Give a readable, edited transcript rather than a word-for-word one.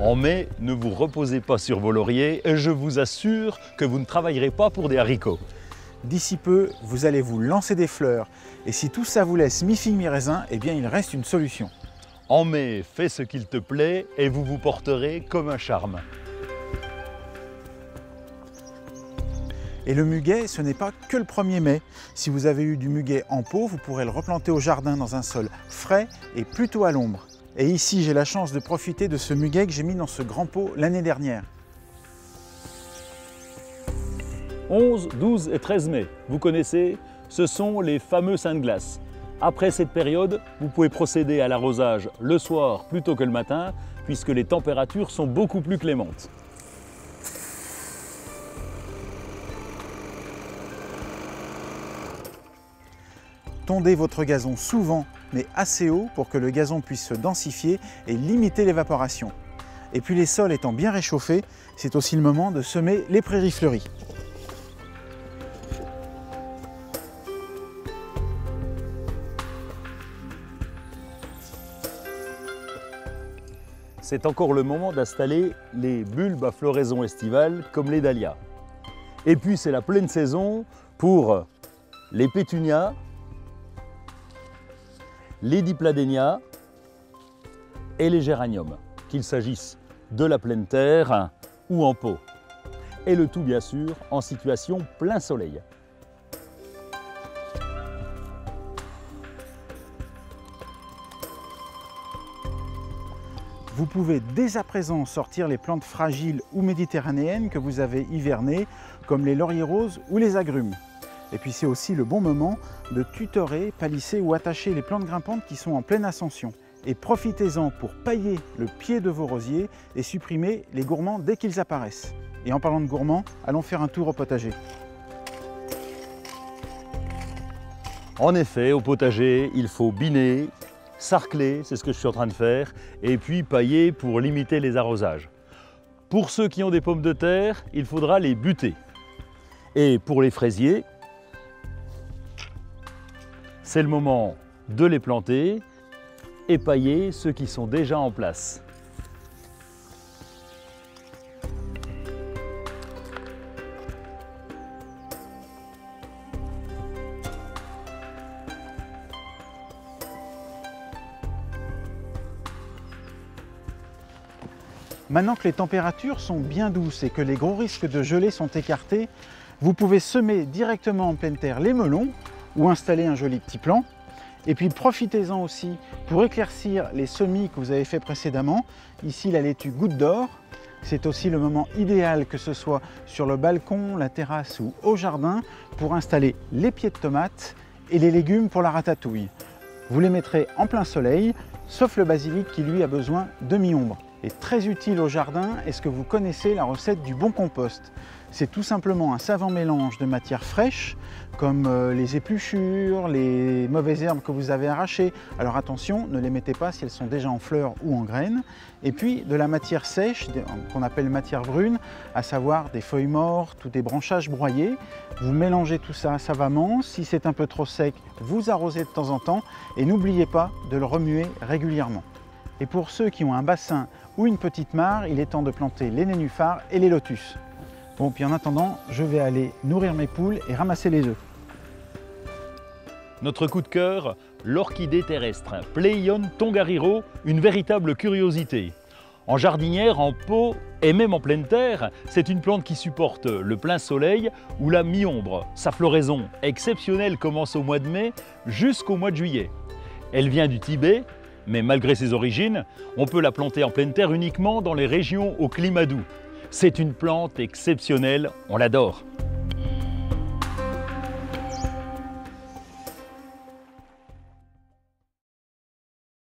En mai, ne vous reposez pas sur vos lauriers et je vous assure que vous ne travaillerez pas pour des haricots. D'ici peu, vous allez vous lancer des fleurs. Et si tout ça vous laisse mi-figue mi-raisin, eh bien il reste une solution. En mai, fais ce qu'il te plaît et vous vous porterez comme un charme. Et le muguet, ce n'est pas que le 1er mai. Si vous avez eu du muguet en pot, vous pourrez le replanter au jardin dans un sol frais et plutôt à l'ombre. Et ici, j'ai la chance de profiter de ce muguet que j'ai mis dans ce grand pot l'année dernière. 11, 12 et 13 mai, vous connaissez, ce sont les fameux seins de glace. Après cette période, vous pouvez procéder à l'arrosage le soir plutôt que le matin, puisque les températures sont beaucoup plus clémentes. Tondez votre gazon souvent, mais assez haut pour que le gazon puisse se densifier et limiter l'évaporation. Et puis les sols étant bien réchauffés, c'est aussi le moment de semer les prairies fleuries. C'est encore le moment d'installer les bulbes à floraison estivale comme les dahlias. Et puis c'est la pleine saison pour les pétunias, les dipladénias et les géraniums, qu'il s'agisse de la pleine terre ou en pot. Et le tout bien sûr en situation plein soleil. Vous pouvez dès à présent sortir les plantes fragiles ou méditerranéennes que vous avez hivernées, comme les lauriers roses ou les agrumes. Et puis c'est aussi le bon moment de tutorer, palisser ou attacher les plantes grimpantes qui sont en pleine ascension. Et profitez-en pour pailler le pied de vos rosiers et supprimer les gourmands dès qu'ils apparaissent. Et en parlant de gourmands, allons faire un tour au potager. En effet, au potager, il faut biner, sarcler, c'est ce que je suis en train de faire, et puis pailler pour limiter les arrosages. Pour ceux qui ont des pommes de terre, il faudra les buter. Et pour les fraisiers, c'est le moment de les planter et pailler ceux qui sont déjà en place. Maintenant que les températures sont bien douces et que les gros risques de gelée sont écartés, vous pouvez semer directement en pleine terre les melons ou installer un joli petit plant. Et puis profitez-en aussi pour éclaircir les semis que vous avez fait précédemment. Ici la laitue goutte d'or. C'est aussi le moment idéal, que ce soit sur le balcon, la terrasse ou au jardin, pour installer les pieds de tomates et les légumes pour la ratatouille. Vous les mettrez en plein soleil, sauf le basilic qui lui a besoin de mi-ombre. Et très utile au jardin, est-ce que vous connaissez la recette du bon compost? C'est tout simplement un savant mélange de matières fraîches, comme les épluchures, les mauvaises herbes que vous avez arrachées. Alors attention, ne les mettez pas si elles sont déjà en fleurs ou en graines. Et puis de la matière sèche, qu'on appelle matière brune, à savoir des feuilles mortes ou des branchages broyés. Vous mélangez tout ça savamment. Si c'est un peu trop sec, vous arrosez de temps en temps. Et n'oubliez pas de le remuer régulièrement. Et pour ceux qui ont un bassin ou une petite mare, il est temps de planter les nénuphars et les lotus. Bon, puis en attendant, je vais aller nourrir mes poules et ramasser les œufs. Notre coup de cœur, l'orchidée terrestre, Pleion tongariro, une véritable curiosité. En jardinière, en pot et même en pleine terre, c'est une plante qui supporte le plein soleil ou la mi-ombre. Sa floraison exceptionnelle commence au mois de mai jusqu'au mois de juillet. Elle vient du Tibet, mais malgré ses origines, on peut la planter en pleine terre uniquement dans les régions au climat doux. C'est une plante exceptionnelle, on l'adore.